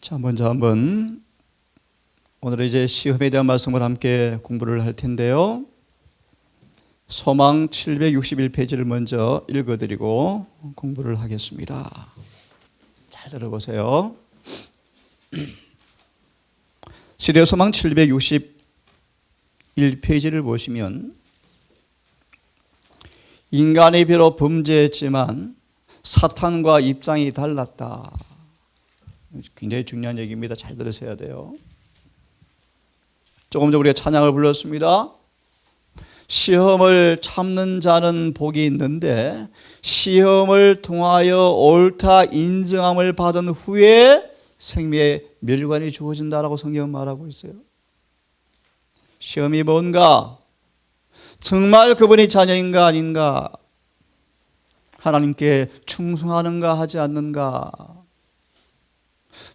자, 먼저 한번 오늘 이제 시험에 대한 말씀을 함께 공부를 할 텐데요. 소망 761페이지를 먼저 읽어드리고 공부를 하겠습니다. 잘 들어보세요. 시대 소망 761페이지를 보시면 인간이 비록 범죄했지만 사탄과 입장이 달랐다. 굉장히 중요한 얘기입니다. 잘 들으셔야 돼요. 조금 전 우리가 찬양을 불렀습니다. 시험을 참는 자는 복이 있는데 시험을 통하여 옳다 인정함을 받은 후에 생명의 멸관이 주어진다라고 성경은 말하고 있어요. 시험이 뭔가? 정말 그분이 자녀인가 아닌가? 하나님께 충성하는가 하지 않는가?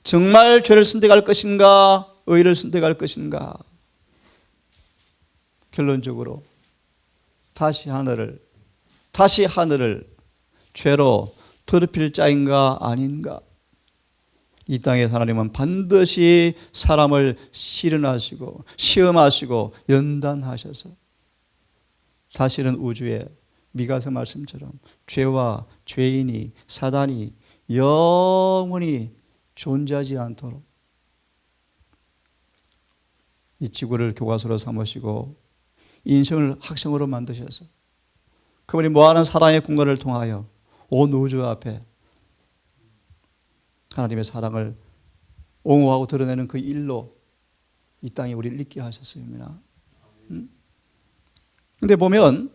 정말 죄를 선택할 것인가? 의를 선택할 것인가? 결론적으로 다시 하늘을 죄로 더럽힐 자인가 아닌가? 이 땅에 하나님은 반드시 사람을 시련하시고 시험하시고 연단하셔서 사실은 우주에 미가서 말씀처럼 죄와 죄인이 사단이 영원히 존재하지 않도록 이 지구를 교과서로 삼으시고 인생을 학생으로 만드셔서 그분이 무한한 사랑의 공간을 통하여 온 우주 앞에 하나님의 사랑을 옹호하고 드러내는 그 일로 이 땅에 우리를 있게 하셨습니다. 근데 보면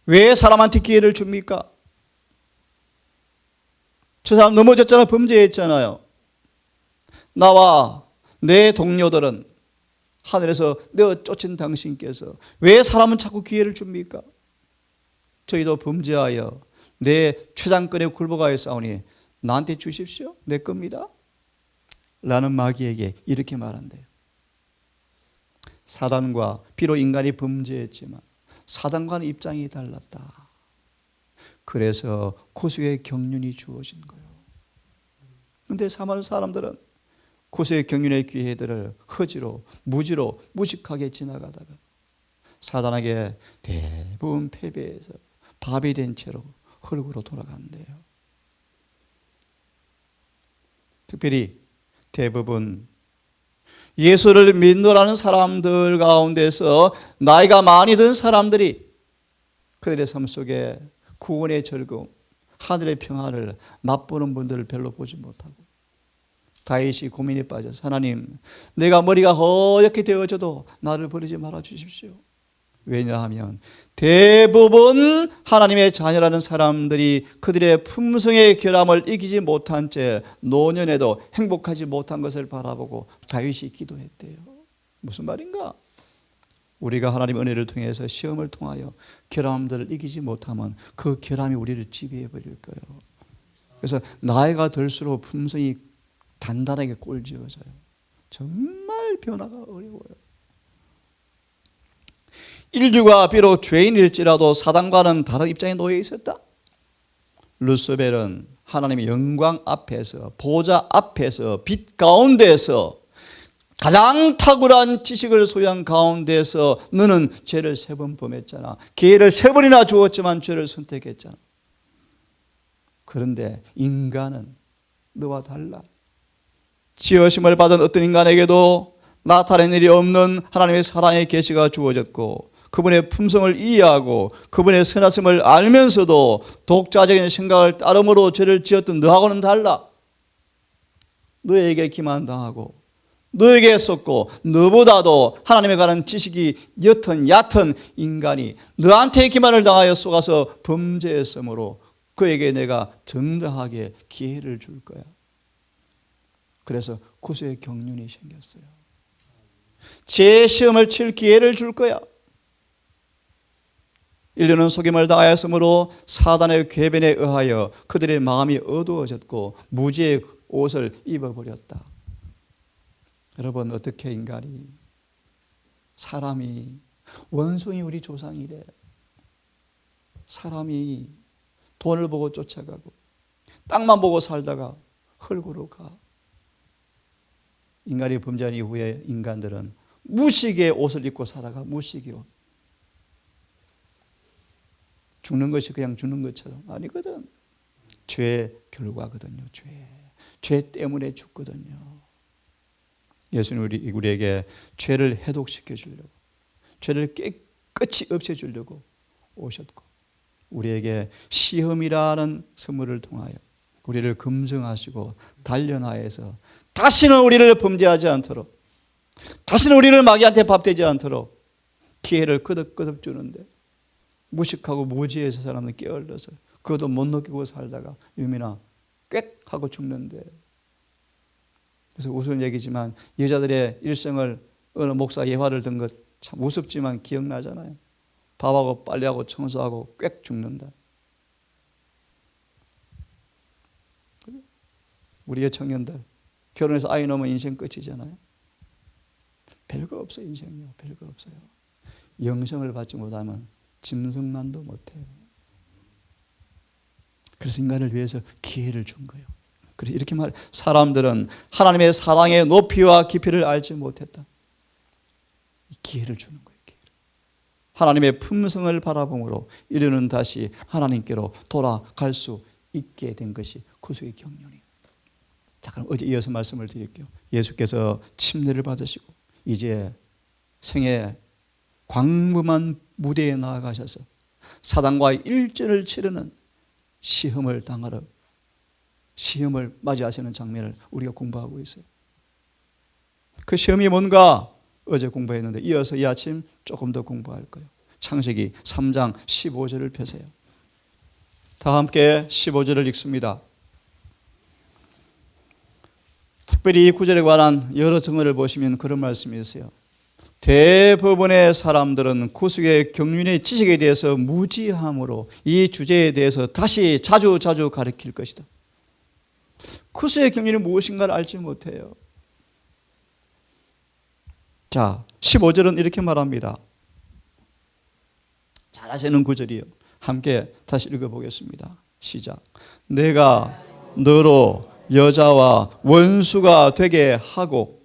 왜 사람한테 기회를 줍니까? 저 사람 넘어졌잖아. 범죄했잖아요. 나와 내 동료들은 하늘에서 내어 쫓은 당신께서 왜 사람은 자꾸 기회를 줍니까? 저희도 범죄하여 내 최장권에 굴복하여 싸우니 나한테 주십시오. 내 겁니다. 라는 마귀에게 이렇게 말한대요. 사단과 비록 인간이 범죄했지만 사단과는 입장이 달랐다. 그래서 고수의 경륜이 주어진 거예요. 그런데 사마리 사람들은 고수의 경륜의 기회들을 허지로 무지로 무식하게 지나가다가 사단에게 대부분 패배해서 밥이 된 채로 흙으로 돌아간대요. 특별히 대부분 예수를 믿노라는 사람들 가운데서 나이가 많이 든 사람들이 그들의 삶 속에 구원의 즐거움, 하늘의 평화를 맛보는 분들을 별로 보지 못하고 다윗이 고민에 빠져서 하나님, 내가 머리가 허옇게 되어져도 나를 버리지 말아 주십시오. 왜냐하면 대부분 하나님의 자녀라는 사람들이 그들의 품성의 결함을 이기지 못한 채 노년에도 행복하지 못한 것을 바라보고 다윗이 기도했대요. 무슨 말인가? 우리가 하나님의 은혜를 통해서 시험을 통하여 결함들을 이기지 못하면 그 결함이 우리를 지배해 버릴 거예요. 그래서 나이가 들수록 품성이 단단하게 꼴지어져요. 정말 변화가 어려워요. 인류가 비록 죄인일지라도 사단과는 다른 입장에 놓여 있었다. 루스벨은 하나님의 영광 앞에서 보좌 앞에서 빛 가운데서 가장 탁월한 지식을 소유한 가운데서 너는 죄를 3번 범했잖아. 기회를 3번이나 주었지만 죄를 선택했잖아. 그런데 인간은 너와 달라. 지으심을 받은 어떤 인간에게도 나타낸 일이 없는 하나님의 사랑의 계시가 주어졌고 그분의 품성을 이해하고 그분의 선하심을 알면서도 독자적인 생각을 따름으로 죄를 지었던 너하고는 달라. 너에게 기만당하고 너에게 속고 너보다도 하나님에 관한 지식이 옅은 인간이 너한테 기만을 당하여 속아서 범죄했으므로 그에게 내가 정당하게 기회를 줄 거야. 그래서 구수의 경륜이 생겼어요. 제 시험을 칠 기회를 줄 거야. 인류는 속임을 당하였으므로 사단의 궤변에 의하여 그들의 마음이 어두워졌고 무지의 옷을 입어버렸다. 여러분, 어떻게 인간이 사람이 원숭이 우리 조상이래. 사람이 돈을 보고 쫓아가고 땅만 보고 살다가 흙으로 가. 인간이 범죄한 이후에 인간들은 무식의 옷을 입고 살아가. 무식의 옷. 죽는 것이 그냥 죽는 것처럼. 아니거든. 죄의 결과거든요. 죄 때문에 죽거든요. 예수는 우리에게 죄를 해독시켜 주려고, 죄를 깨끗이 없애주려고 오셨고, 우리에게 시험이라는 선물을 통하여 우리를 검증하시고 단련하여서 다시는 우리를 범죄하지 않도록, 다시는 우리를 마귀한테 밥되지 않도록 기회를 끄덕끄덕 주는데, 무식하고 무지해서 사람은 게을러서 그것도 못 느끼고 살다가 유미나 꽥 하고 죽는데. 그래서 우스운 얘기지만 여자들의 일생을 어느 목사 예화를 든 것 참 우습지만 기억나잖아요. 밥하고 빨래하고 청소하고 꽥 죽는다. 우리의 청년들 결혼해서 아이 낳으면 인생 끝이잖아요. 별거 없어요. 인생이요. 별거 없어요. 영생을 받지 못하면 짐승만도 못해요. 그래서 인간을 위해서 기회를 준 거예요. 그래서 이렇게 말, 사람들은 하나님의 사랑의 높이와 깊이를 알지 못했다. 이 기회를 주는 거예요. 기회를. 하나님의 품성을 바라봄으로 인류는 다시 하나님께로 돌아갈 수 있게 된 것이 구속의 경륜이에요. 자, 그럼 어제 이어서 말씀을 드릴게요. 예수께서 침례를 받으시고 이제 생애 광범한 무대에 나아가셔서 사단과의 일전을 치르는 시험을 당하러, 시험을 맞이하시는 장면을 우리가 공부하고 있어요. 그 시험이 뭔가 어제 공부했는데 이어서 이 아침 조금 더 공부할 거예요. 창세기 3장 15절을 펴세요. 다 함께 15절을 읽습니다. 특별히 이 구절에 관한 여러 증언을 보시면 그런 말씀이 있어요. 대부분의 사람들은 구속의 경륜의 지식에 대해서 무지함으로 이 주제에 대해서 다시 자주 가르칠 것이다. 구속의 경륜이 무엇인가를 알지 못해요. 자, 15절은 이렇게 말합니다. 잘 아시는 구절이에요. 함께 다시 읽어보겠습니다. 시작. 내가 너로 여자와 원수가 되게 하고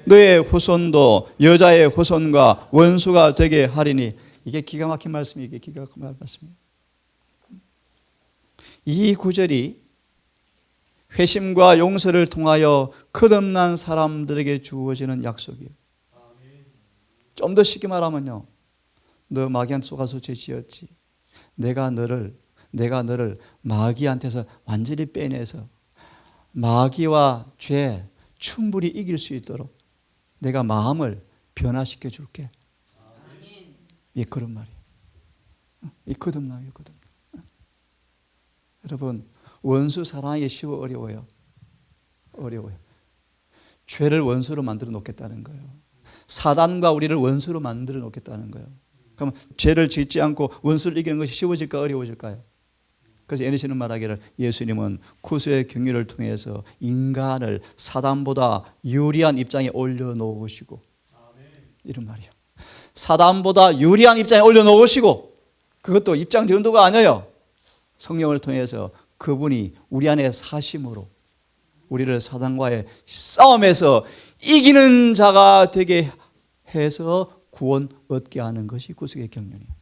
너의 후손도 여자의 후손과 원수가 되게 하리니. 이게 기가 막힌 말씀이에요. 이게 기가 막힌 말씀이에요. 이 구절이 회심과 용서를 통하여 거듭난 사람들에게 주어지는 약속이에요. 좀 더 쉽게 말하면요, 너 마귀한테 속아서 죄 지었지. 내가 너를 마귀한테서 완전히 빼내서 마귀와 죄 충분히 이길 수 있도록 내가 마음을 변화시켜 줄게. 예, 그런 말이에요. 이 거듭남이에요, 거듭남. 여러분, 원수 사랑하기 쉬워, 어려워요? 어려워요. 죄를 원수로 만들어 놓겠다는 거예요. 사단과 우리를 원수로 만들어 놓겠다는 거예요. 그럼 죄를 짓지 않고 원수를 이기는 것이 쉬워질까, 어려워질까요? 그래서 에리시는 말하기를 예수님은 구속의 경륜을 통해서 인간을 사단보다 유리한 입장에 올려놓으시고, 이런 말이에요. 사단보다 유리한 입장에 올려놓으시고, 그것도 입장 정도가 아니에요. 성령을 통해서 그분이 우리 안에 사심으로 우리를 사단과의 싸움에서 이기는 자가 되게 해서 구원 얻게 하는 것이 구속의 경륜이에요.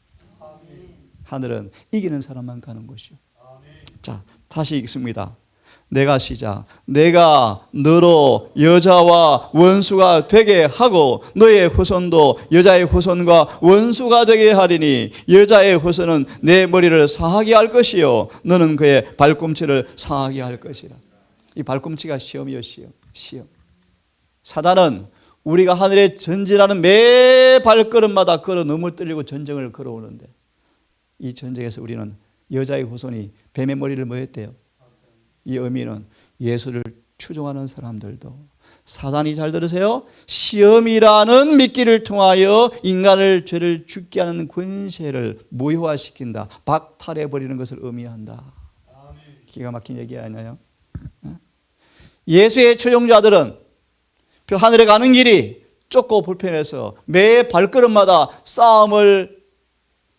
하늘은 이기는 사람만 가는 곳이요. 자, 다시 읽습니다. 내가 시작. 내가 너로 여자와 원수가 되게 하고 너의 후손도 여자의 후손과 원수가 되게 하리니 여자의 후손은 내 머리를 상하게 할 것이요 너는 그의 발꿈치를 상하게 할 것이라. 이 발꿈치가 시험이요. 시험. 사단은 우리가 하늘에 전진하는 매 발걸음마다 걸어 넘어뜨리고 전쟁을 걸어오는데, 이 전쟁에서 우리는 여자의 후손이 뱀의 머리를 뭐 했대요? 이 의미는 예수를 추종하는 사람들도 사단이, 잘 들으세요, 시험이라는 미끼를 통하여 인간을 죄를 죽게 하는 권세를 무효화시킨다, 박탈해버리는 것을 의미한다. 기가 막힌 얘기 아니에요? 예수의 추종자들은 그 하늘에 가는 길이 좁고 불편해서 매 발걸음마다 싸움을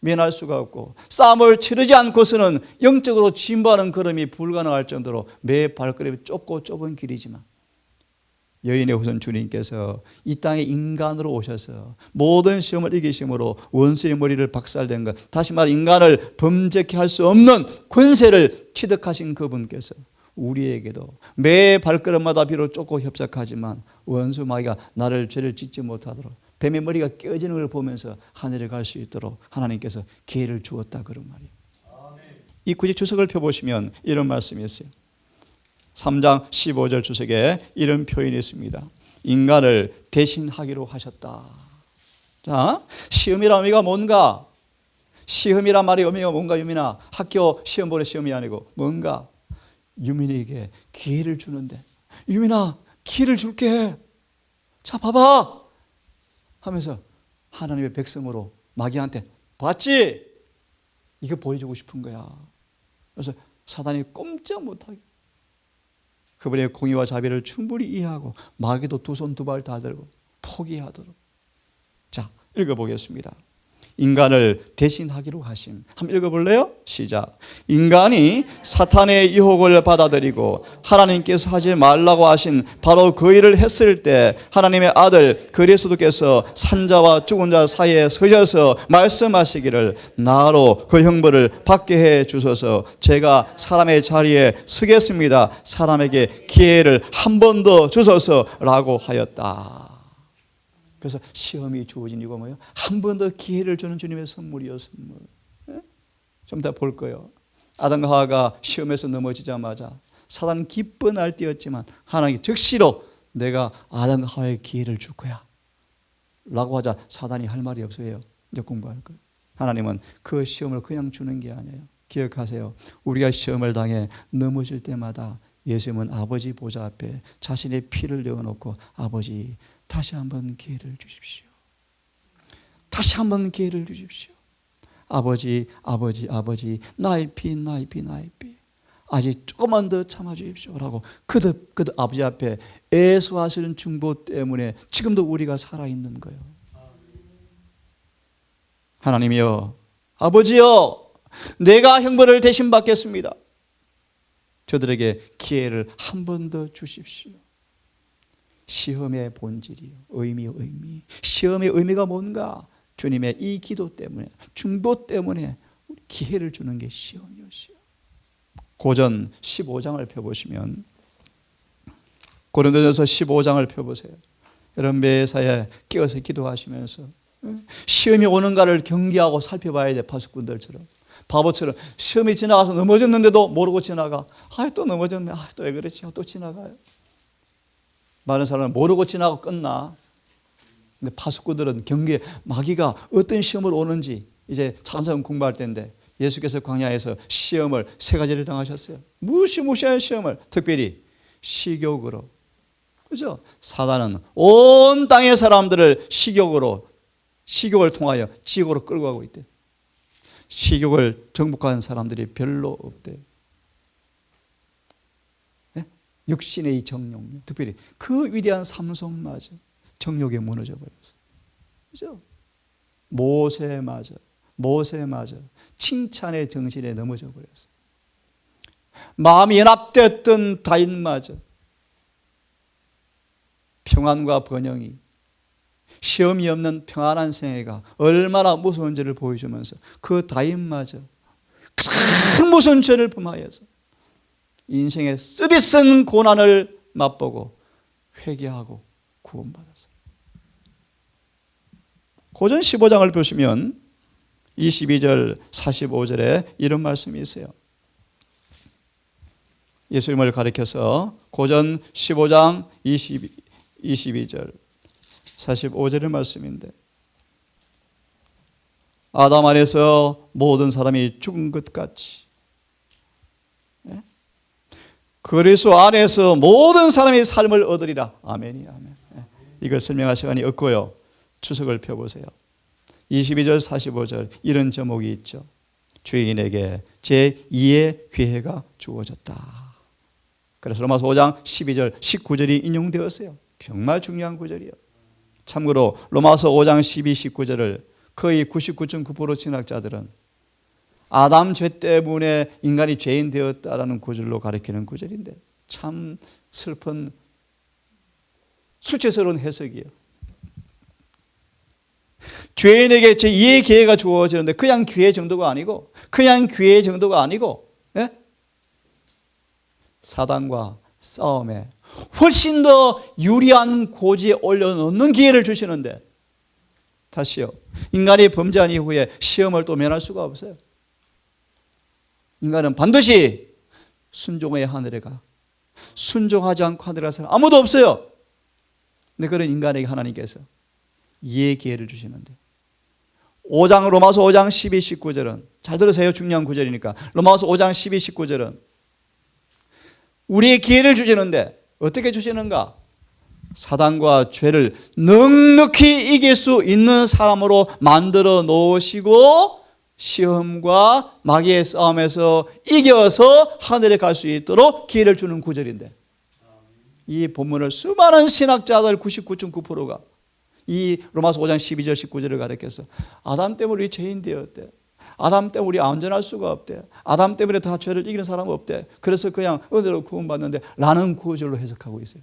면할 수가 없고, 싸움을 치르지 않고서는 영적으로 진보하는 걸음이 불가능할 정도로 매 발걸음이 좁고 좁은 길이지만, 여인의 후손 주님께서 이 땅에 인간으로 오셔서 모든 시험을 이기심으로 원수의 머리를 박살낸 것, 다시 말해 인간을 범죄케 할 수 없는 권세를 취득하신 그분께서 우리에게도 매 발걸음마다 비록 쫓고 협착하지만 원수 마귀가 나를 죄를 짓지 못하도록 뱀의 머리가 깨어지는 걸 보면서 하늘에 갈 수 있도록 하나님께서 기회를 주었다 그런 말이에요. 이 구절 주석을 펴보시면 이런 말씀이 있어요. 3장 15절 주석에 이런 표현이 있습니다. 인간을 대신하기로 하셨다. 자, 시험이란 의미가 뭔가? 시험이란 말의 의미가 뭔가? 유민아, 학교 시험 보는 시험이 아니고 뭔가? 유민에게 기회를 주는데, 유민아 기회를 줄게, 자 봐봐 하면서 하나님의 백성으로 마귀한테 봤지? 이거 보여주고 싶은 거야. 그래서 사단이 꼼짝 못하게 그분의 공의와 자비를 충분히 이해하고 마귀도 두 손 두 발 다 들고 포기하도록. 자, 읽어보겠습니다. 인간을 대신하기로 하심. 한번 읽어볼래요? 시작. 인간이 사탄의 유혹을 받아들이고 하나님께서 하지 말라고 하신 바로 그 일을 했을 때 하나님의 아들 그리스도께서 산자와 죽은 자 사이에 서셔서 말씀하시기를 나로 그 형벌을 받게 해 주소서. 제가 사람의 자리에 서겠습니다. 사람에게 기회를 한 번 더 주소서라고 하였다. 그래서 시험이 주어진 이유가 뭐예요? 한 번 더 기회를 주는 주님의 선물이요, 선물. 좀 이따 볼 거예요. 아담과 하와가 시험에서 넘어지자마자 사단은 기쁜 날뛰었지만 하나님 즉시로 내가 아담과 하와에게 기회를 줄 거야 라고 하자 사단이 할 말이 없어요. 이제 공부할 거예요. 하나님은 그 시험을 그냥 주는 게 아니에요. 기억하세요. 우리가 시험을 당해 넘어질 때마다 예수님은 아버지 보좌 앞에 자신의 피를 내어놓고 아버지 다시 한번 기회를 주십시오. 다시 한번 기회를 주십시오. 아버지, 아버지, 아버지, 나의 피, 나의 피, 나의 피. 아직 조금만 더 참아주십시오. 라고 그득 아버지 앞에 애수하시는 중보 때문에 지금도 우리가 살아있는 거예요. 하나님이여, 아버지여, 내가 형벌을 대신 받겠습니다. 저들에게 기회를 한 번 더 주십시오. 시험의 본질이요, 의미. 시험의 의미가 뭔가? 주님의 이 기도 때문에, 중보 때문에 기회를 주는 게 시험이요, 시험. 고전 15장을 펴보시면, 고린도전서 15장을 펴보세요. 여러분 매사에 깨어서 기도하시면서 시험이 오는가를 경계하고 살펴봐야 돼. 파수꾼들처럼, 바보처럼 시험이 지나가서 넘어졌는데도 모르고 지나가. 또 넘어졌네. 또 왜 그랬지? 또 지나가요. 많은 사람은 모르고 지나고 끝나. 근데 파수꾼들은 경계, 마귀가 어떤 시험을 오는지 이제 찬송 공부할 때인데 예수께서 광야에서 시험을 세 가지를 당하셨어요. 무시무시한 시험을, 특별히 식욕으로. 그죠? 사단은 온 땅의 사람들을 식욕을 통하여 지옥으로 끌고 가고 있대. 식욕을 정복한 사람들이 별로 없대. 육신의 이 정욕, 특별히 그 위대한 삼손마저 정욕에 무너져 버렸어. 그죠? 모세마저 칭찬의 정신에 넘어져 버렸어. 마음이 연합됐던 다윗마저 평안과 번영이, 시험이 없는 평안한 생애가 얼마나 무서운지를 보여주면서 그 다윗마저 큰 무서운 죄를 범하여서 인생의 쓰디쓴 고난을 맛보고 회개하고 구원받았어요. 고전 15장을 보시면 22절 45절에 이런 말씀이 있어요. 예수님을 가리켜서 고전 15장 22절 45절의 말씀인데, 아담 안에서 모든 사람이 죽은 것 같이 그리스도 안에서 모든 사람이 삶을 얻으리라. 아멘이 아멘. 이걸 설명할 시간이 없고요. 추석을 펴보세요. 22절 45절 이런 제목이 있죠. 죄인에게 제2의 기회가 주어졌다. 그래서 로마서 5장 12절 19절이 인용되었어요. 정말 중요한 구절이에요. 참고로 로마서 5장 12, 19절을 거의 99.9% 신학자들은 아담 죄 때문에 인간이 죄인 되었다라는 구절로 가리키는 구절인데 참 슬픈 수치스러운 해석이에요. 죄인에게 제2의 기회가 주어지는데 그냥 기회 정도가 아니고 예? 사단과 싸움에 훨씬 더 유리한 고지에 올려놓는 기회를 주시는데, 다시요, 인간이 범죄한 이후에 시험을 또 면할 수가 없어요. 인간은 반드시 순종의 하늘에 가. 순종하지 않고 하늘에 갈 사람 아무도 없어요. 근데 그런 인간에게 하나님께서 이해 기회를 주시는데, 로마서 5장 12, 19절은, 잘 들으세요. 중요한 구절이니까. 로마서 5장 12, 19절은 우리의 기회를 주시는데 어떻게 주시는가? 사단과 죄를 넉넉히 이길 수 있는 사람으로 만들어 놓으시고 시험과 마귀의 싸움에서 이겨서 하늘에 갈 수 있도록 기회를 주는 구절인데, 이 본문을 수많은 신학자들 99.9%가 이 로마서 5장 12절 19절을 가르쳐서 아담 때문에 우리 죄인 되었대. 아담 때문에 우리 안전할 수가 없대. 아담 때문에 다 죄를 이기는 사람은 없대. 그래서 그냥 은혜로 구원받는데 라는 구절로 해석하고 있어요.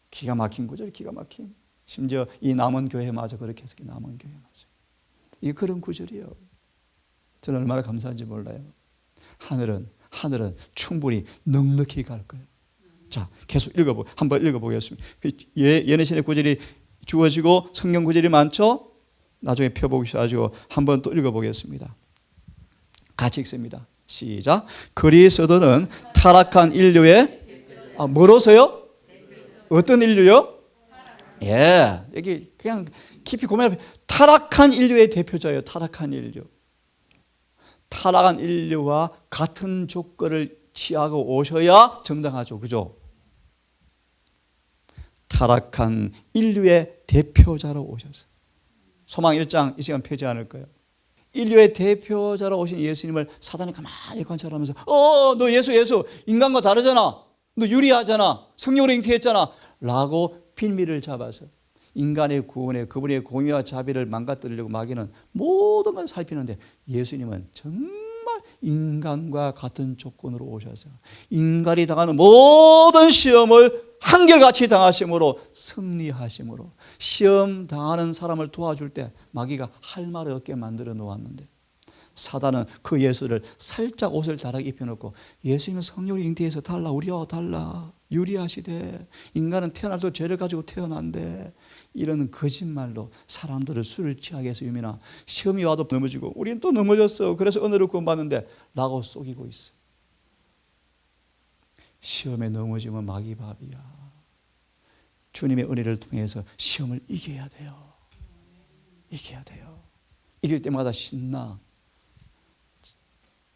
기가 막힌 구절, 기가 막힌. 심지어 이 남은 교회마저 그렇게 해석이 남은 교회마저. 이 그런 구절이에요. 저는 얼마나 감사한지 몰라요. 하늘은 충분히 넉넉히 갈 거예요. 자, 계속 한번 읽어보겠습니다. 예내신의 구절이 주어지고 성경 구절이 많죠? 나중에 펴보셔가지고 한번 또 읽어보겠습니다. 같이 읽습니다. 시작. 그리스도는 타락한 인류의 뭐로서요? 어떤 인류요? 예, 여기 그냥 깊이 고민해. 타락한 인류의 대표자예요. 타락한 인류. 타락한 인류와 같은 조건을 취하고 오셔야 정당하죠. 그죠? 타락한 인류의 대표자로 오셨어요. 소망 1장 이 시간 펴지 않을 거예요. 인류의 대표자로 오신 예수님을 사단이 가만히 관찰하면서 너 예수 인간과 다르잖아. 너 유리하잖아. 성령으로 잉태했잖아. 라고 빌미를 잡아서 인간의 구원에 그분의 공의와 자비를 망가뜨리려고 마귀는 모든 걸 살피는데, 예수님은 정말 인간과 같은 조건으로 오셔서 인간이 당하는 모든 시험을 한결같이 당하심으로 승리하심으로 시험 당하는 사람을 도와줄 때 마귀가 할 말을 없게 만들어 놓았는데, 사단은 그 예수를 살짝 옷을 다르게 입혀놓고 예수님은 성령으로 잉태해서 달라, 우리와 달라, 유리하시대, 인간은 태어날 때 죄를 가지고 태어난대, 이런 거짓말로 사람들을 술을 취하게 해서 유민아 시험이 와도 넘어지고 우리는 또 넘어졌어, 그래서 은혜를 구원받는데 라고 속이고 있어. 시험에 넘어지면 마귀 밥이야. 주님의 은혜를 통해서 시험을 이겨야 돼요. 이겨야 돼요. 이길 때마다 신나.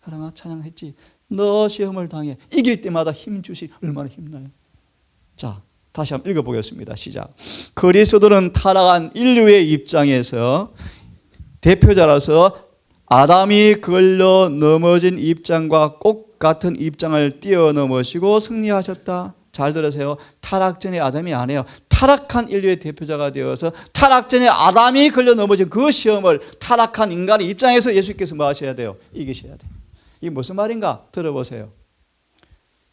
사랑아 찬양했지. 너 시험을 당해 이길 때마다 힘 주시. 얼마나 힘나요. 자, 다시 한번 읽어보겠습니다. 시작. 그리스도는 타락한 인류의 입장에서 대표자라서 아담이 걸려 넘어진 입장과 꼭 같은 입장을 뛰어넘으시고 승리하셨다. 잘 들으세요. 타락 전에 아담이 아니에요. 타락한 인류의 대표자가 되어서 타락 전에 아담이 걸려 넘어진 그 시험을 타락한 인간의 입장에서 예수께서 뭐 하셔야 돼요? 이기셔야 돼요. 이게 무슨 말인가? 들어보세요.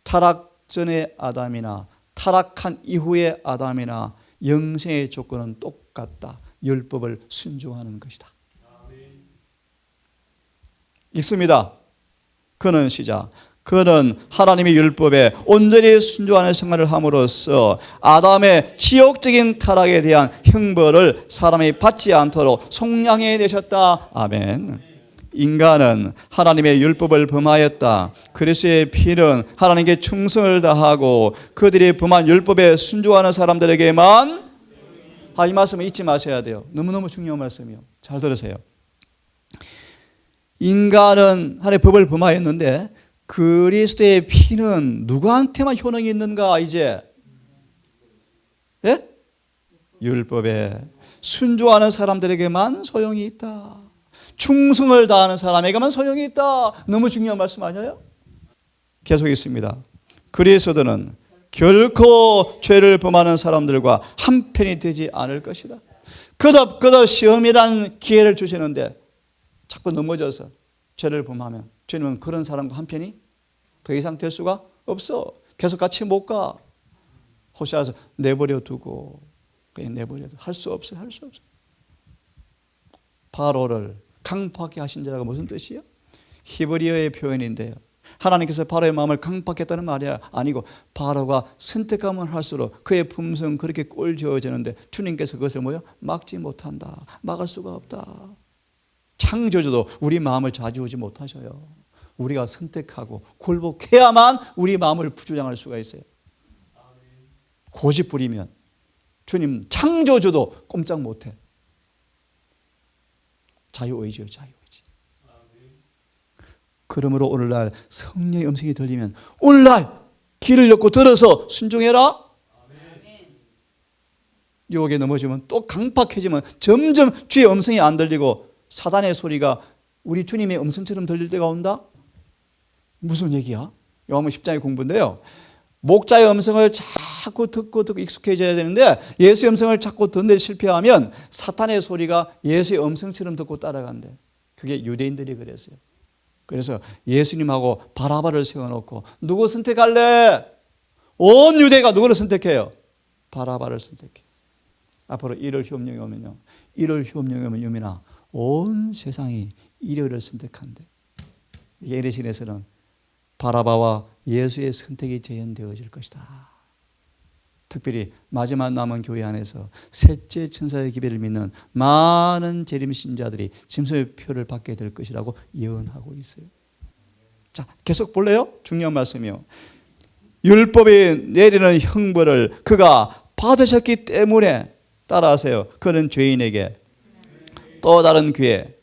타락 전의 아담이나 타락한 이후의 아담이나 영생의 조건은 똑같다. 율법을 순종하는 것이다. 읽습니다. 그는 시작. 그는 하나님의 율법에 온전히 순종하는 생활을 함으로써 아담의 지옥적인 타락에 대한 형벌을 사람이 받지 않도록 속량해 내셨다. 아멘. 인간은 하나님의 율법을 범하였다. 그리스도의 피는 하나님께 충성을 다하고 그들이 범한 율법에 순종하는 사람들에게만, 이 말씀을 잊지 마셔야 돼요. 너무너무 중요한 말씀이에요. 잘 들으세요. 인간은 하나님의 법을 범하였는데 그리스도의 피는 누구한테만 효능이 있는가? 이제 예? 율법에 순종하는 사람들에게만 소용이 있다. 충성을 다하는 사람에게만 소용이 있다. 너무 중요한 말씀 아니에요? 계속 있습니다. 그리스도는 결코 죄를 범하는 사람들과 한편이 되지 않을 것이다. 그덕 시험이라는 기회를 주시는데 자꾸 넘어져서 죄를 범하면 주님은 그런 사람과 한편이 더 이상 될 수가 없어. 계속 같이 못 가. 호시아서 내버려 두고 그냥 내버려도 할 수 없어요. 할 수 없어요. 바로를 강팍하게 하신 자가 무슨 뜻이에요? 히브리어의 표현인데요. 하나님께서 바로의 마음을 강팍했다는 말이 아니고 바로가 선택하면 할수록 그의 품성 그렇게 꼴지어지는데 주님께서 그것을 뭐요? 막지 못한다. 막을 수가 없다. 창조주도 우리 마음을 좌지우지 못하셔요. 우리가 선택하고 굴복해야만 우리 마음을 주장할 수가 있어요. 고집 부리면 주님 창조주도 꼼짝 못해. 자유의지요, 자유의지. 그러므로 오늘날 성령의 음성이 들리면 오늘날 귀를 열고 들어서 순종해라. 유혹에 넘어지면 또 강팍해지면 점점 주의 음성이 안 들리고 사단의 소리가 우리 주님의 음성처럼 들릴 때가 온다? 무슨 얘기야? 요한복음 10장의 공부인데요. 목자의 음성을 자꾸 듣고 익숙해져야 되는데 예수의 음성을 자꾸 듣는데 실패하면 사탄의 소리가 예수의 음성처럼 듣고 따라간대. 그게 유대인들이 그랬어요. 그래서 예수님하고 바라바를 세워놓고 누구 선택할래? 온 유대가 누구를 선택해요? 바라바를 선택해. 앞으로 이를 흉령이 오면요. 이를 흉령이 오면 유민아 온 세상이 이를 선택한대. 예리신에서는 바라바와 예수의 선택이 재현되어질 것이다. 특별히 마지막 남은 교회 안에서 셋째 천사의 기별을 믿는 많은 재림 신자들이 짐승의 표를 받게 될 것이라고 예언하고 있어요. 자, 계속 볼래요? 중요한 말씀이요. 율법이 내리는 형벌을 그가 받으셨기 때문에 따라하세요. 그는 죄인에게 또 다른 기회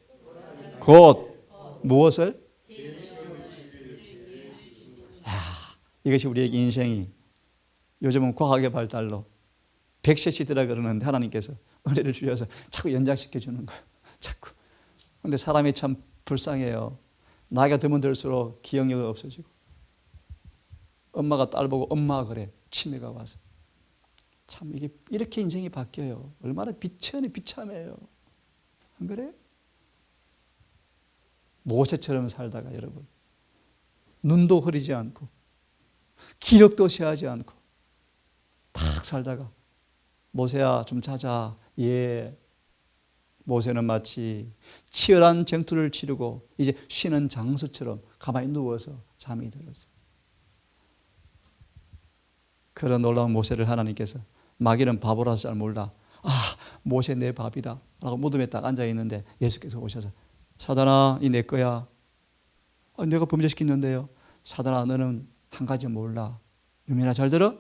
곧 무엇을? 이것이 우리의 인생이 요즘은 과학의 발달로 100세 시대라 그러는데 하나님께서 은혜를 주셔서 자꾸 연장시켜 주는 거예요. 자꾸. 근데 사람이 참 불쌍해요. 나이가 들면 들수록 기억력이 없어지고 엄마가 딸 보고 엄마 그래 치매가 와서 참 이게 이렇게 인생이 바뀌어요. 얼마나 비참해요. 안 그래? 모세처럼 살다가 여러분 눈도 흐리지 않고 기력도 쇠하지 않고 탁 살다가 모세야 좀 자자. 예. 모세는 마치 치열한 전투를 치르고 이제 쉬는 장수처럼 가만히 누워서 잠이 들었어요. 그런 놀라운 모세를 하나님께서 마귀는 바보라서 잘 몰라. 아, 모세 내 밥이다 라고 무덤에 딱 앉아있는데 예수께서 오셔서 사단아 이 내 거야. 내가 범죄시켰는데요. 사단아 너는 한 가지 몰라. 유민아 잘 들어?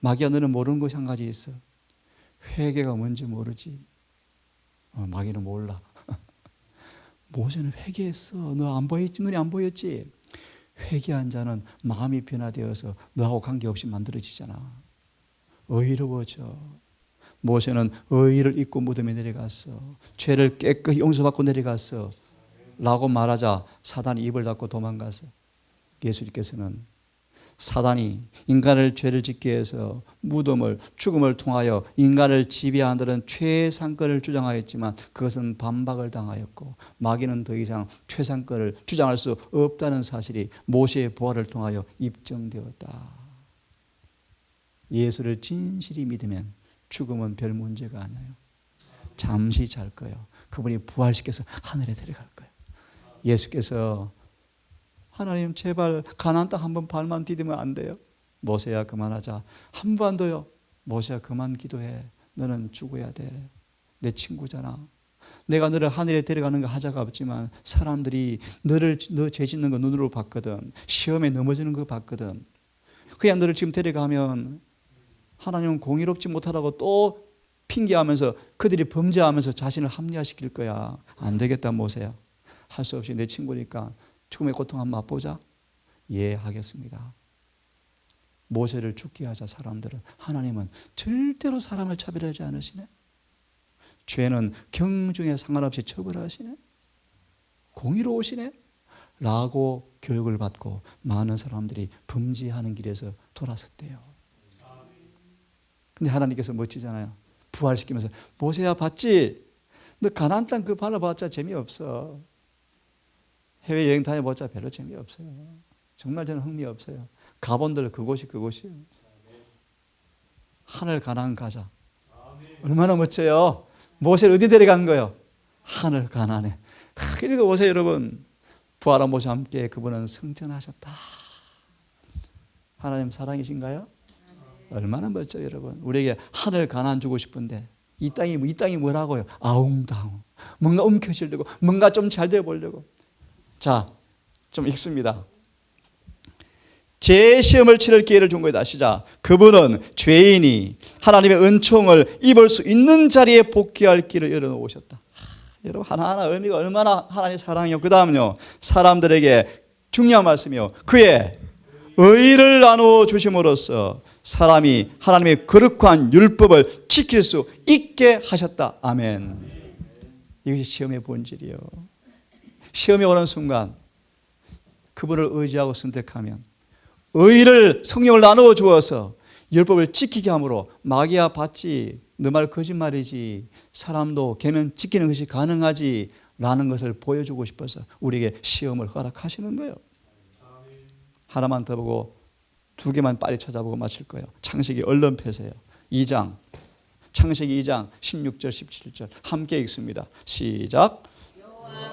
마귀야 너는 모르는 것이 한 가지 있어. 회개가 뭔지 모르지. 마귀는 몰라. 모세는 회개했어. 너 안 보였지? 눈이 안 보였지? 회개한 자는 마음이 변화되어서 너하고 관계없이 만들어지잖아. 의로워져. 모세는 의를 잊고 무덤에 내려갔어. 죄를 깨끗이 용서받고 내려갔어. 라고 말하자 사단이 입을 닫고 도망갔어. 예수님께서는 사단이 인간을 죄를 짓게 해서 무덤을 죽음을 통하여 인간을 지배하는 최상권을 주장하였지만 그것은 반박을 당하였고 마귀는 더 이상 최상권을 주장할 수 없다는 사실이 모세의 부활을 통하여 입증되었다. 예수를 진실히 믿으면 죽음은 별 문제가 아니에요. 잠시 잘 거예요. 그분이 부활시켜서 하늘에 데려갈 거예요. 예수께서 하나님 제발 가나안 땅 한 번 발만 디디면 안 돼요? 모세야 그만하자. 한 번 더요. 모세야 그만 기도해. 너는 죽어야 돼. 내 친구잖아. 내가 너를 하늘에 데려가는 거 하자가 없지만 사람들이 너 죄 짓는 거 눈으로 봤거든. 시험에 넘어지는 거 봤거든. 그냥 너를 지금 데려가면 하나님은 공의롭지 못하다고 또 핑계하면서 그들이 범죄하면서 자신을 합리화시킬 거야. 안 되겠다 모세야. 할 수 없이 내 친구니까 죽음의 고통 한번 맛보자. 예, 하겠습니다. 모세를 죽게 하자 사람들은. 하나님은 절대로 사람을 차별하지 않으시네. 죄는 경중에 상관없이 처벌하시네. 공의로우시네. 라고 교육을 받고 많은 사람들이 범죄하는 길에서 돌아섰대요. 근데 하나님께서 멋지잖아요. 부활시키면서 모세야 봤지? 너 가나안 땅 그 발라봤자 재미없어. 해외여행 다녀봤자 별로 재미없어요. 정말 저는 흥미없어요. 가본들 그곳이에요. 하늘 가나안 가자. 얼마나 멋져요. 모세를 어디 데려간 거예요? 하늘 가나안에. 그러니까 보세요 여러분. 부활한 모세와 함께 그분은 승천하셨다. 하나님 사랑이신가요? 얼마나 멋져요 여러분. 우리에게 하늘 가나안 주고 싶은데 이 땅이 뭐라고요? 아웅다웅. 뭔가 움켜쥐려고, 뭔가 좀 잘 돼 보려고. 자, 좀 읽습니다. 제 시험을 치를 기회를 준 거다. 시작. 그분은 죄인이 하나님의 은총을 입을 수 있는 자리에 복귀할 길을 열어놓으셨다. 여러분 하나하나 의미가 얼마나 하나님의 사랑이요. 그 다음요. 사람들에게 중요한 말씀이요. 그의 의를 나누어 주심으로써 사람이 하나님의 거룩한 율법을 지킬 수 있게 하셨다. 아멘. 이것이 시험의 본질이요. 시험이 오는 순간 그분을 의지하고 선택하면 의를 성령을 나누어 주어서 율법을 지키게 함으로 마귀야 봤지 너 말 거짓말이지 사람도 계명 지키는 것이 가능하지 라는 것을 보여주고 싶어서 우리에게 시험을 허락하시는 거예요. 하나만 더 보고 두 개만 빨리 찾아보고 마칠 거예요. 창세기 얼른 펴세요. 2장 창세기 2장 16절 17절 함께 읽습니다. 시작.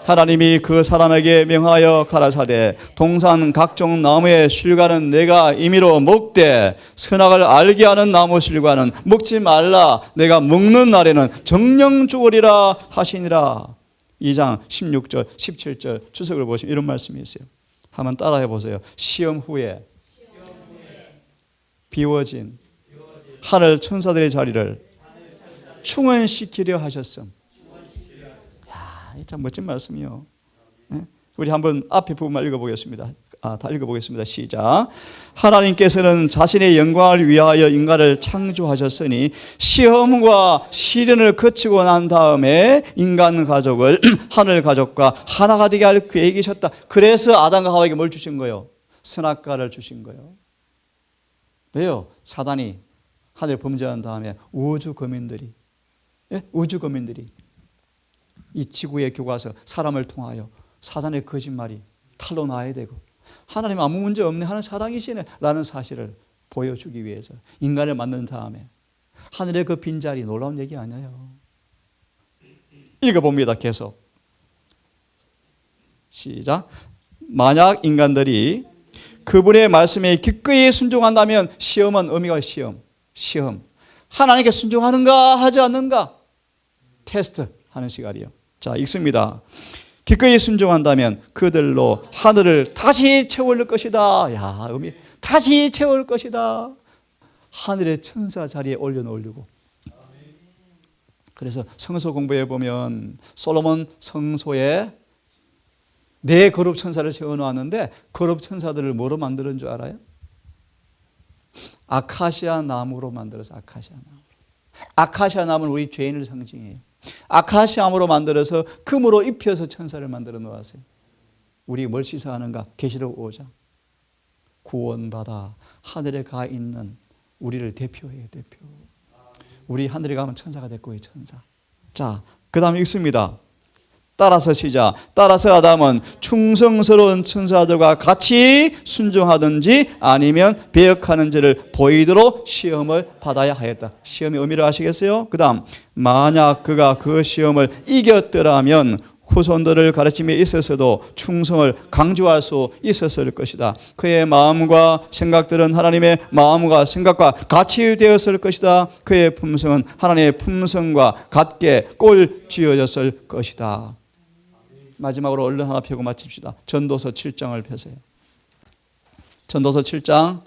하나님이 그 사람에게 명하여 가라사대 동산 각종 나무의 실과는 내가 임의로 먹되 선악을 알게 하는 나무 실과는 먹지 말라. 내가 먹는 날에는 정령 죽으리라 하시니라. 2장 16절 17절 주석을 보시면 이런 말씀이 있어요. 한번 따라해 보세요. 시험 후에 비워진 하늘 천사들의 자리를 충원시키려 하셨음. 참 멋진 말씀이요. 우리 한번 앞에 부분만 읽어보겠습니다. 다 읽어보겠습니다. 시작. 하나님께서는 자신의 영광을 위하여 인간을 창조하셨으니 시험과 시련을 거치고 난 다음에 인간 가족을 하늘 가족과 하나가 되게 할 계획이셨다. 그래서 아담과 하와에게 뭘 주신 거예요? 선악과를 주신 거예요. 왜요? 사단이 하늘 범죄한 다음에 우주 거민들이 이 지구의 교과서 사람을 통하여 사단의 거짓말이 탄로 나야 되고 하나님 아무 문제 없네 하는 사랑이시네 라는 사실을 보여주기 위해서 인간을 만든 다음에 하늘의 그 빈자리 놀라운 얘기 아니에요. 읽어봅니다. 계속 시작. 만약 인간들이 그분의 말씀에 기꺼이 순종한다면 시험은 의미가 시험 하나님께 순종하는가 하지 않는가 테스트 하는 시간이요. 자, 읽습니다. 기꺼이 순종한다면 그들로 하늘을 다시 채울 것이다. 야, 의미 다시 채울 것이다. 하늘의 천사 자리에 올려놓으려고. 그래서 성서 공부해 보면 솔로몬 성소에 네 거룩 천사를 세워놓았는데 거룩 천사들을 뭐로 만드는 줄 알아요? 아카시아 나무로 만들어서 아카시아 나무는 우리 죄인을 상징해요. 아카시아나무로 만들어서 금으로 입혀서 천사를 만들어 놓았어요. 우리 뭘 시사하는가? 계시록 5장. 구원받아 하늘에 가 있는 우리를 대표해요. 대표. 우리 하늘에 가면 천사가 됐고 천사. 자, 그 다음에 읽습니다. 따라서 시작. 따라서 아담은 충성스러운 천사들과 같이 순종하든지 아니면 배역하는지를 보이도록 시험을 받아야 하였다. 시험의 의미를 아시겠어요? 그 다음 만약 그가 그 시험을 이겼더라면 후손들을 가르침에 있어서도 충성을 강조할 수 있었을 것이다. 그의 마음과 생각들은 하나님의 마음과 생각과 같이 되었을 것이다. 그의 품성은 하나님의 품성과 같게 꼴쥐어졌을 것이다. 마지막으로 얼른 하나 펴고 마칩시다. 전도서 7장을 펴세요. 전도서 7장.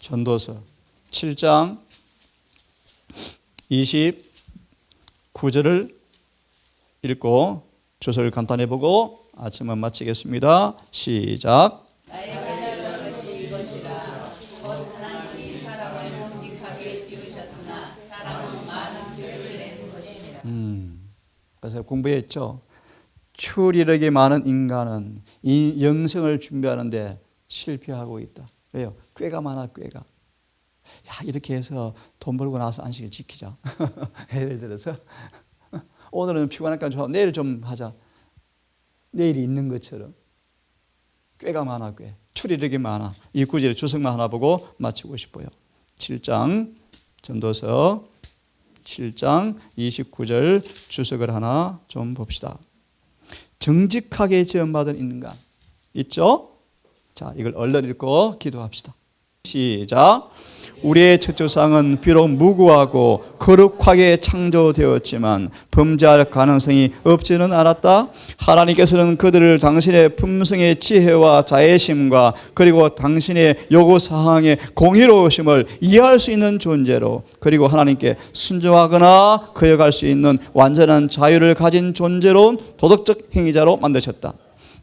전도서 7장 29절을 읽고 주소를 간단히 보고 아침은 마치겠습니다. 시작. 그래서 공부했죠. 추리력이 많은 인간은 이 영생을 준비하는데 실패하고 있다. 왜요? 꾀가 많아, 꾀가. 야, 이렇게 해서 돈 벌고 나서 안식을 지키자. 예를 들어서 오늘은 피곤하니까 좋아. 내일 좀 하자. 내일이 있는 것처럼. 꾀가 많아, 꾀. 추리력이 많아. 이 구절의 주석만 하나 보고 마치고 싶어요. 7장 전도서 7장 29절 주석을 하나 좀 봅시다. 정직하게 지음받은 인간 있죠? 자, 이걸 얼른 읽고 기도합시다. 시작. 우리의 첫 조상은 비록 무고하고 거룩하게 창조되었지만 범죄할 가능성이 없지는 않았다. 하나님께서는 그들을 당신의 품성의 지혜와 자애심과 그리고 당신의 요구사항의 공의로우심을 이해할 수 있는 존재로, 그리고 하나님께 순종하거나 거역할 수 있는 완전한 자유를 가진 존재로운 도덕적 행위자로 만드셨다.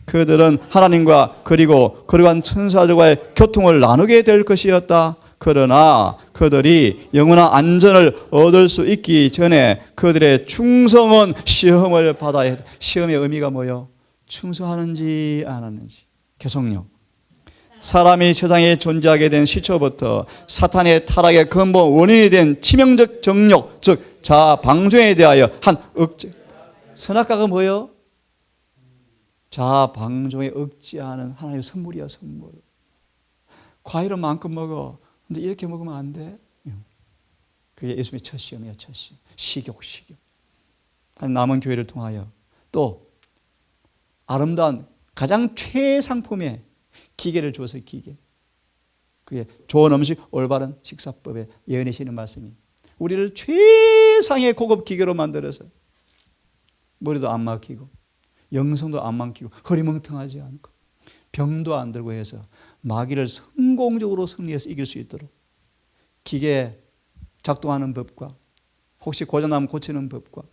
그들은 하나님과 그리고 그러한 천사들과의 교통을 나누게 될 것이었다. 그러나 그들이 영원한 안전을 얻을 수 있기 전에 그들의 충성은 시험을 받아야 해. 시험의 의미가 뭐예요? 충성하는지 안 하는지. 계속요. 사람이 세상에 존재하게 된 시초부터 사탄의 타락의 근본 원인이 된 치명적 정욕, 즉 자아 방종에 대하여 한 억제. 선악과가 뭐예요? 자아 방종에 억제하는 하나님의 선물이야, 선물. 과일은 마음껏 먹어. 근데 이렇게 먹으면 안 돼. 그게 예수님의 첫 시험이야, 첫 시험. 식욕. 남은 교회를 통하여 또 아름다운 가장 최상품의 기계를 줘서 기계. 그게 좋은 음식, 올바른 식사법에 예언하시는 말씀이. 우리를 최상의 고급 기계로 만들어서 머리도 안 막히고 영성도 안 막히고 허리멍텅하지 않고 병도 안 들고 해서 마귀를 성공적으로 승리해서 이길 수 있도록 기계 작동하는 법과 혹시 고장나면 고치는 법과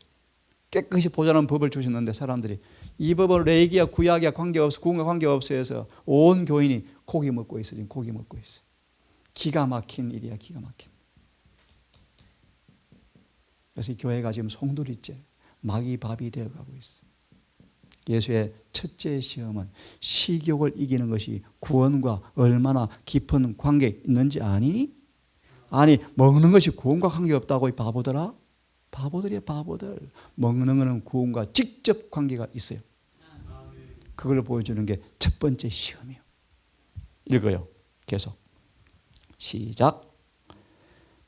깨끗이 보존하는 법을 주셨는데 사람들이 이 법을 레이기야 구약이야 관계없어, 구원과 관계없어 해서 온 교인이 고기 먹고 있어. 지금 고기 먹고 있어. 기가 막힌 일이야, 기가 막힌. 그래서 이 교회가 지금 송두리째 마귀 밥이 되어가고 있어. 예수의 첫째 시험은 식욕을 이기는 것이 구원과 얼마나 깊은 관계 있는지 아니? 아니, 먹는 것이 구원과 관계없다고 이 바보들아? 바보들이야, 바보들. 먹는 것은 구원과 직접 관계가 있어요. 그걸 보여주는 게 첫 번째 시험이에요. 읽어요. 계속. 시작.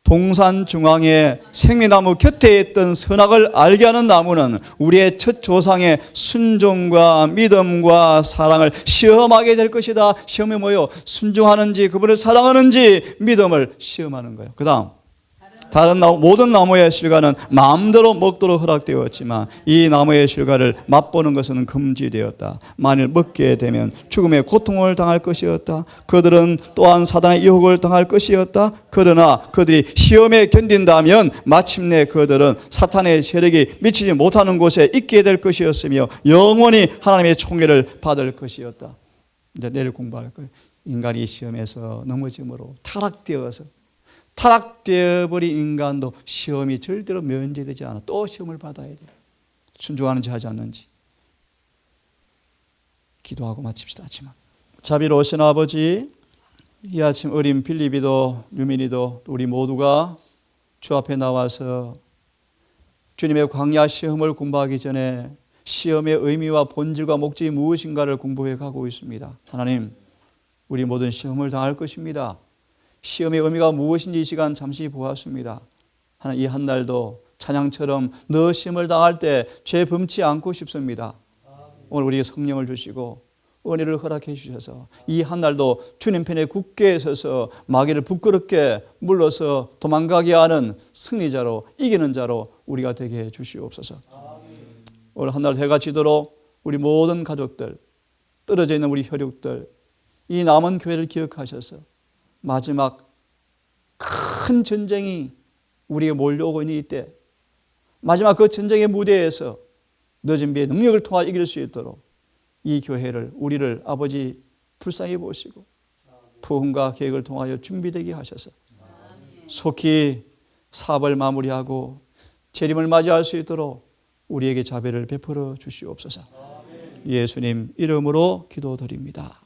동산 중앙에 생미나무 곁에 있던 선악을 알게 하는 나무는 우리의 첫 조상의 순종과 믿음과 사랑을 시험하게 될 것이다. 시험이 뭐예요? 순종하는지 그분을 사랑하는지 믿음을 시험하는 거예요. 그 다음 다른 모든 나무의 실과는 마음대로 먹도록 허락되었지만 이 나무의 실과를 맛보는 것은 금지되었다. 만일 먹게 되면 죽음의 고통을 당할 것이었다. 그들은 또한 사단의 유혹을 당할 것이었다. 그러나 그들이 시험에 견딘다면 마침내 그들은 사탄의 세력이 미치지 못하는 곳에 있게 될 것이었으며 영원히 하나님의 총애를 받을 것이었다. 이제 내일 공부할 거예요. 인간이 시험에서 넘어짐으로 타락되어 버린 인간도 시험이 절대로 면제되지 않아. 또 시험을 받아야 돼. 순종하는지 하지 않는지. 기도하고 마칩시다. 아침은. 자비로우신 아버지, 이 아침 어린 빌립이도 유민이도 우리 모두가 주 앞에 나와서 주님의 광야 시험을 공부하기 전에 시험의 의미와 본질과 목적이 무엇인가를 공부해 가고 있습니다. 하나님, 우리 모든 시험을 당할 것입니다. 시험의 의미가 무엇인지 이 시간 잠시 보았습니다. 하나님, 이 한 날도 찬양처럼 너 시험을 당할 때 죄 범치 않고 싶습니다. 오늘 우리에게 성령을 주시고 은혜를 허락해 주셔서 이 한 날도 주님 편에 굳게 서서 마귀를 부끄럽게 물러서 도망가게 하는 승리자로, 이기는 자로 우리가 되게 해 주시옵소서. 오늘 한 날 해가 지도록 우리 모든 가족들, 떨어져 있는 우리 혈육들, 이 남은 교회를 기억하셔서 마지막 큰 전쟁이 우리에게 몰려오고 있는 이때, 마지막 그 전쟁의 무대에서 늦은 비의 능력을 통하 이길 수 있도록 이 교회를, 우리를 아버지 불쌍히 보시고 부흥과 계획을 통하여 준비되게 하셔서 속히 사업을 마무리하고 재림을 맞이할 수 있도록 우리에게 자비를 베풀어 주시옵소서. 예수님 이름으로 기도드립니다.